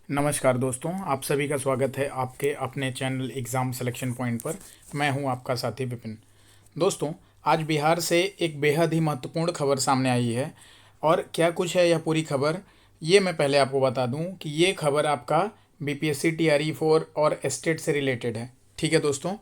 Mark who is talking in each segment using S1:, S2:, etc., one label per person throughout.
S1: नमस्कार दोस्तों, आप सभी का स्वागत है आपके अपने चैनल एग्ज़ाम सिलेक्शन पॉइंट पर। मैं हूं आपका साथी विपिन। दोस्तों, आज बिहार से एक बेहद ही महत्वपूर्ण खबर सामने आई है। और क्या कुछ है यह पूरी खबर, ये मैं पहले आपको बता दूं कि ये खबर आपका बीपीएससी टीआरई 4 और एस्टेट से रिलेटेड है। ठीक है दोस्तों,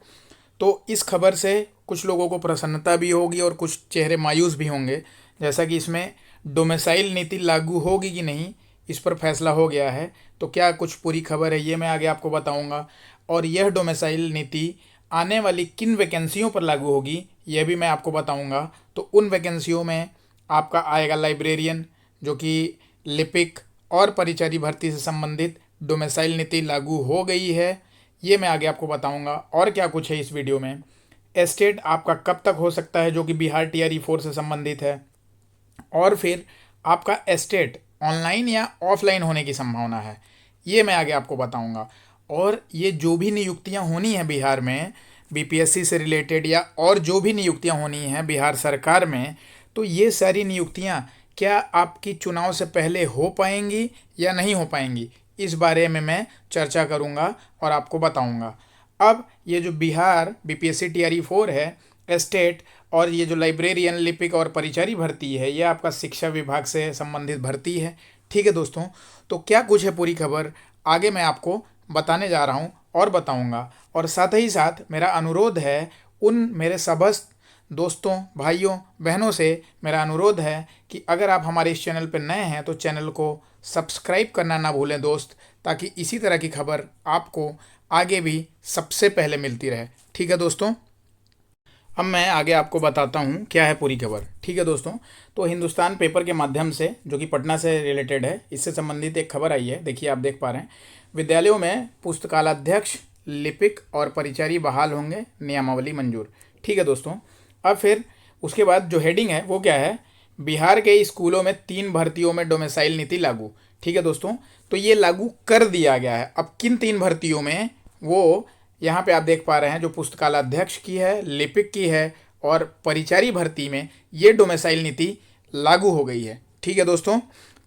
S1: तो इस खबर से कुछ लोगों को प्रसन्नता भी होगी और कुछ चेहरे मायूस भी होंगे। जैसा कि इसमें डोमिसाइल नीति लागू होगी कि नहीं, इस पर फैसला हो गया है। तो क्या कुछ पूरी खबर है ये मैं आगे आपको बताऊंगा। और यह डोमिसाइल नीति आने वाली किन वैकेंसियों पर लागू होगी यह भी मैं आपको बताऊंगा। तो उन वैकेंसियों में आपका आएगा लाइब्रेरियन, जो कि लिपिक और परिचारी भर्ती से संबंधित डोमिसाइल नीति लागू हो गई है, ये मैं आगे आपको बताऊंगा। और क्या कुछ है इस वीडियो में, एस्टेट आपका कब तक हो सकता है जो कि बिहार टीआरई 4 से संबंधित है, और फिर आपका एस्टेट ऑनलाइन या ऑफलाइन होने की संभावना है, ये मैं आगे आपको बताऊंगा। और ये जो भी नियुक्तियां होनी है बिहार में बीपीएससी से रिलेटेड, या और जो भी नियुक्तियां होनी हैं बिहार सरकार में, तो ये सारी नियुक्तियां क्या आपकी चुनाव से पहले हो पाएंगी या नहीं हो पाएंगी, इस बारे में मैं चर्चा करूंगा और आपको बताऊंगा। अब ये जो बिहार बीपीएससी टीआरई 4 है, एस्टेट और ये जो लाइब्रेरियन, लिपिक और परिचारी भर्ती है, ये आपका शिक्षा विभाग से संबंधित भर्ती है। ठीक है दोस्तों, तो क्या कुछ है पूरी खबर आगे मैं आपको बताने जा रहा हूँ और बताऊँगा। और साथ ही साथ मेरा अनुरोध है उन मेरे सबस्त दोस्तों, भाइयों, बहनों से मेरा अनुरोध है कि अगर आप हमारे इस चैनल पर नए हैं तो चैनल को सब्सक्राइब करना ना भूलें दोस्त, ताकि इसी तरह की खबर आपको आगे भी सबसे पहले मिलती रहे। ठीक है दोस्तों, अब मैं आगे आपको बताता हूँ क्या है पूरी खबर। ठीक है दोस्तों, तो हिंदुस्तान पेपर के माध्यम से, जो कि पटना से रिलेटेड है, इससे संबंधित एक खबर आई है। देखिए, आप देख पा रहे हैं, विद्यालयों में पुस्तकालयध्यक्ष, लिपिक और परिचारी बहाल होंगे, नियमावली मंजूर। ठीक है दोस्तों, अब फिर उसके बाद जो हेडिंग है वो क्या है, बिहार के स्कूलों में 3 भर्तियों में डोमिसाइल नीति लागू। ठीक है दोस्तों, तो ये लागू कर दिया गया है। अब किन 3 भर्तियों में, वो यहाँ पे आप देख पा रहे हैं, जो पुस्तकालयाध्यक्ष की है, लिपिक की है और परिचारी भर्ती में ये डोमिसाइल नीति लागू हो गई है। ठीक है दोस्तों,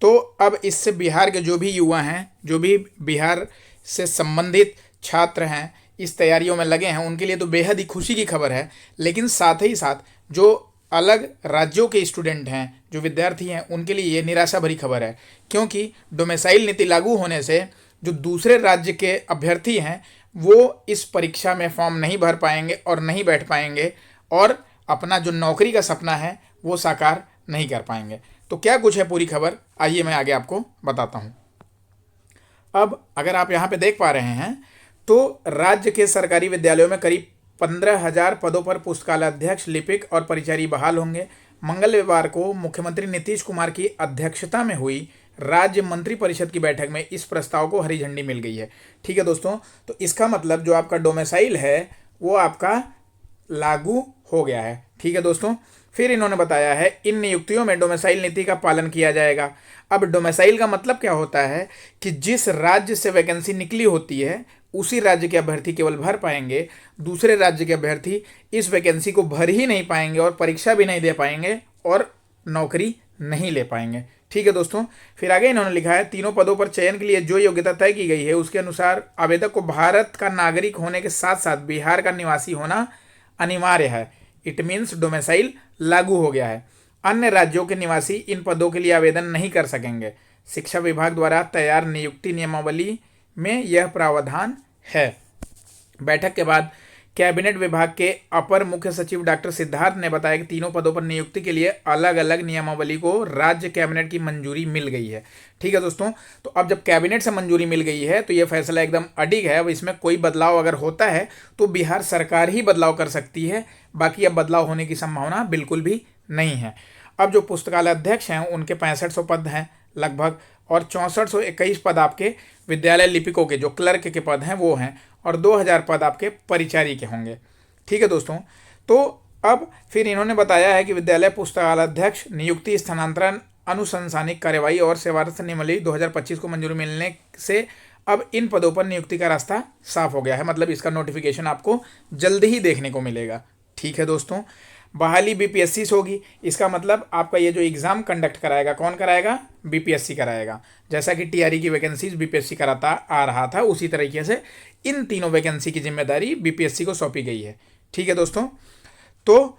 S1: तो अब इससे बिहार के जो भी युवा हैं, जो भी बिहार से संबंधित छात्र हैं, इस तैयारियों में लगे हैं, उनके लिए तो बेहद ही खुशी की खबर है। लेकिन साथ ही साथ जो अलग राज्यों के स्टूडेंट हैं, जो विद्यार्थी हैं, उनके लिए ये निराशा भरी खबर है। क्योंकि डोमिसाइल नीति लागू होने से जो दूसरे राज्य के अभ्यर्थी हैं वो इस परीक्षा में फॉर्म नहीं भर पाएंगे और नहीं बैठ पाएंगे, और अपना जो नौकरी का सपना है वो साकार नहीं कर पाएंगे। तो क्या कुछ है पूरी खबर, आइए मैं आगे आपको बताता हूँ। अब अगर आप यहाँ पे देख पा रहे हैं, तो राज्य के सरकारी विद्यालयों में करीब 15,000 पदों पर पुस्तकालयाध्यक्ष, लिपिक और परिचारी बहाल होंगे। मंगलवार को मुख्यमंत्री नीतीश कुमार की अध्यक्षता में हुई राज्य मंत्रिपरिषद की बैठक में इस प्रस्ताव को हरी झंडी मिल गई है। ठीक है दोस्तों, तो इसका मतलब जो आपका डोमिसाइल है वो आपका लागू हो गया है। ठीक है दोस्तों, फिर इन्होंने बताया है इन नियुक्तियों में डोमिसाइल नीति का पालन किया जाएगा। अब डोमिसाइल का मतलब क्या होता है कि जिस राज्य से वैकेंसी निकली होती है उसी राज्य के अभ्यर्थी केवल भर पाएंगे, दूसरे राज्य के अभ्यर्थी इस वैकेंसी को भर ही नहीं पाएंगे और परीक्षा भी नहीं दे पाएंगे और नौकरी नहीं ले पाएंगे। ठीक है दोस्तों, फिर आगे इन्होंने लिखा है, तीनों पदों पर चयन के लिए जो योग्यता तय की गई है उसके अनुसार आवेदक को भारत का नागरिक होने के साथ साथ बिहार का निवासी होना अनिवार्य है। इट मीन्स डोमिसाइल लागू हो गया है। अन्य राज्यों के निवासी इन पदों के लिए आवेदन नहीं कर सकेंगे। शिक्षा विभाग द्वारा तैयार नियुक्ति नियमावली में यह प्रावधान है। बैठक के बाद कैबिनेट विभाग के अपर मुख्य सचिव डॉक्टर सिद्धार्थ ने बताया कि तीनों पदों पर नियुक्ति के लिए अलग अलग नियमावली को राज्य कैबिनेट की मंजूरी मिल गई है। ठीक है दोस्तों, तो अब जब कैबिनेट से मंजूरी मिल गई है तो ये फैसला एकदम अडिग है। अब इसमें कोई बदलाव अगर होता है तो बिहार सरकार ही बदलाव कर सकती है, बाकी अब बदलाव होने की संभावना बिल्कुल भी नहीं है। अब जो पुस्तकालय अध्यक्ष हैं उनके 6500 पद हैं लगभग, और 6421 पद आपके विद्यालय लिपिकों के, जो क्लर्क के पद हैं वो हैं, और 2000 पद आपके परिचारी के होंगे। ठीक है दोस्तों, तो अब फिर इन्होंने बताया है कि विद्यालय पुस्तकालयाध्यक्ष नियुक्ति, स्थानांतरण, अनुशंसानिक कार्यवाही और सेवारत नियमावली 2025 को मंजूरी मिलने से अब इन पदों पर नियुक्ति का रास्ता साफ हो गया है। मतलब इसका नोटिफिकेशन आपको जल्दी ही देखने को मिलेगा। ठीक है दोस्तों, बहाली बीपीएससी से होगी। इसका मतलब आपका ये जो एग्ज़ाम कंडक्ट कराएगा, कौन कराएगा? बीपीएससी कराएगा। जैसा कि टीआरई की वैकेंसीज बीपीएससी कराता आ रहा था, उसी तरीके से इन तीनों वैकेंसी की जिम्मेदारी बीपीएससी को सौंपी गई है। ठीक है दोस्तों। तो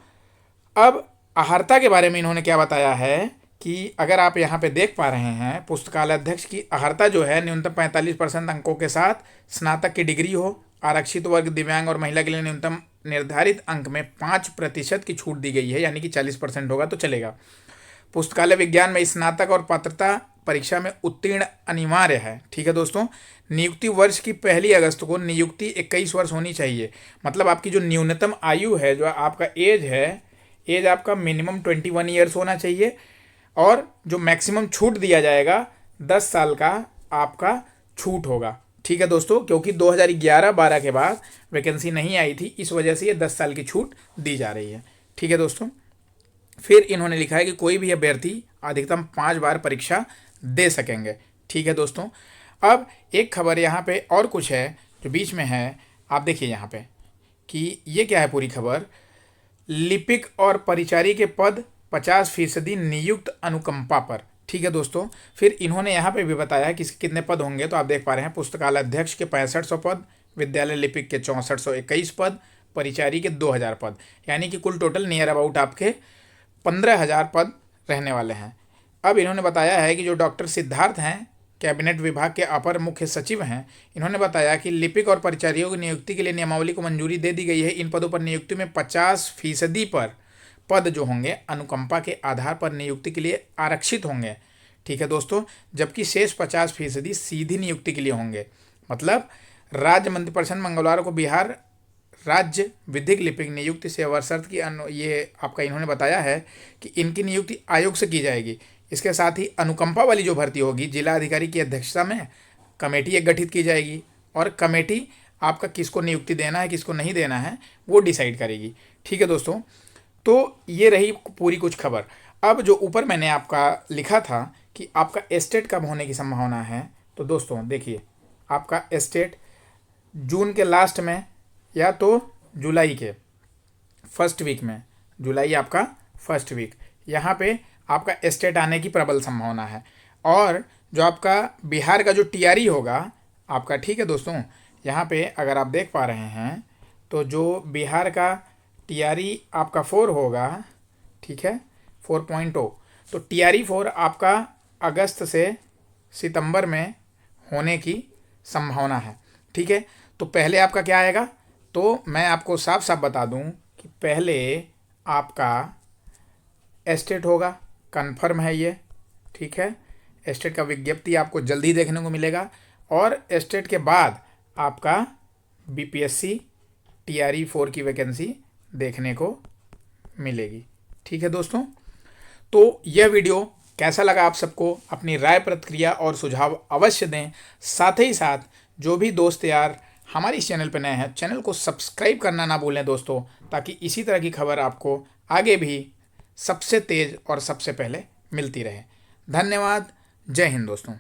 S1: अब अहर्ता के बारे में इन्होंने क्या बताया है कि अगर आप यहाँ पे देख पा रहे हैं, पुस्तकालय अध्यक्ष की अहर्ता जो है न्यूनतम 45% अंकों के साथ स्नातक की डिग्री हो, आरक्षित वर्ग, दिव्यांग और महिला के लिए न्यूनतम निर्धारित अंक में 5% की छूट दी गई है, यानी कि 40% होगा तो चलेगा। पुस्तकालय विज्ञान में स्नातक और पात्रता परीक्षा में उत्तीर्ण अनिवार्य है। ठीक है दोस्तों। नियुक्ति वर्ष की 1 अगस्त को नियुक्ति 21 वर्ष होनी चाहिए। मतलब आपकी जो न्यूनतम आयु है, जो आपका एज है, एज आपका मिनिमम 21 ईयर्स होना चाहिए। और जो मैक्सिमम छूट दिया जाएगा 10 साल का आपका छूट होगा। ठीक है दोस्तों। क्योंकि 2011-12 के बाद वैकेंसी नहीं आई थी, इस वजह से ये 10 साल की छूट दी जा रही है। ठीक है दोस्तों। फिर इन्होंने लिखा है कि कोई भी अभ्यर्थी अधिकतम 5 बार परीक्षा दे सकेंगे। ठीक है दोस्तों। अब एक खबर यहाँ पे और कुछ है जो बीच में है, आप देखिए यहाँ पे कि ये क्या है पूरी खबर। लिपिक और परिचारी के पद 50% नियुक्त अनुकंपा पर। ठीक है दोस्तों। फिर इन्होंने यहाँ पे भी बताया कि कितने पद होंगे, तो आप देख पा रहे हैं पुस्तकालय अध्यक्ष के 6500 पद, विद्यालय लिपिक के 6421 पद, परिचारी के 2000 पद, यानी कि कुल टोटल नियर अबाउट आपके 15,000 पद रहने वाले हैं। अब इन्होंने बताया है कि जो डॉक्टर सिद्धार्थ हैं, कैबिनेट विभाग के अपर मुख्य सचिव हैं, इन्होंने बताया कि लिपिक और परिचारियों की नियुक्ति के लिए नियमावली को मंजूरी दे दी गई है। इन पदों पर नियुक्ति में 50% पर पद जो होंगे अनुकंपा के आधार पर नियुक्ति के लिए आरक्षित होंगे। ठीक है दोस्तों। जबकि शेष 50% सीधी नियुक्ति के लिए होंगे। मतलब राज्य मंत्रिपरिषद मंगलवार को बिहार राज्य विधिक लिपिक नियुक्ति से अवसर्त की ये आपका इन्होंने बताया है कि इनकी नियुक्ति आयोग से की जाएगी। इसके साथ ही अनुकंपा वाली जो भर्ती होगी, जिला अधिकारी की अध्यक्षता में कमेटी एक गठित की जाएगी और कमेटी आपका किसको नियुक्ति देना है, किसको नहीं देना है, वो डिसाइड करेगी। ठीक है दोस्तों। तो ये रही पूरी कुछ खबर। अब जो ऊपर मैंने आपका लिखा था कि आपका एस्टेट कब होने की संभावना है, तो दोस्तों देखिए, आपका एस्टेट जून के लास्ट में या तो जुलाई के फर्स्ट वीक में, जुलाई आपका फर्स्ट वीक, यहाँ पे आपका एस्टेट आने की प्रबल संभावना है। और जो आपका बिहार का जो टीआरई होगा आपका, ठीक है दोस्तों, यहाँ पे अगर आप देख पा रहे हैं तो जो बिहार का टीआरई आपका 4 होगा, ठीक है, 4.0, तो टीआरई 4 आपका अगस्त से सितंबर में होने की संभावना है। ठीक है। तो पहले आपका क्या आएगा, तो मैं आपको साफ साफ बता दूं कि पहले आपका एस्टेट होगा, कन्फर्म है ये। ठीक है। एस्टेट का विज्ञप्ति आपको जल्दी देखने को मिलेगा और एस्टेट के बाद आपका बीपीएससी टीआरई 4 की वैकेंसी देखने को मिलेगी। ठीक है दोस्तों। तो यह वीडियो कैसा लगा आप सबको, अपनी राय, प्रतिक्रिया और सुझाव अवश्य दें। साथ ही साथ जो भी दोस्त यार हमारे इस चैनल पर नए हैं, चैनल को सब्सक्राइब करना ना भूलें दोस्तों, ताकि इसी तरह की खबर आपको आगे भी सबसे तेज़ और सबसे पहले मिलती रहे। धन्यवाद। जय हिंद दोस्तों।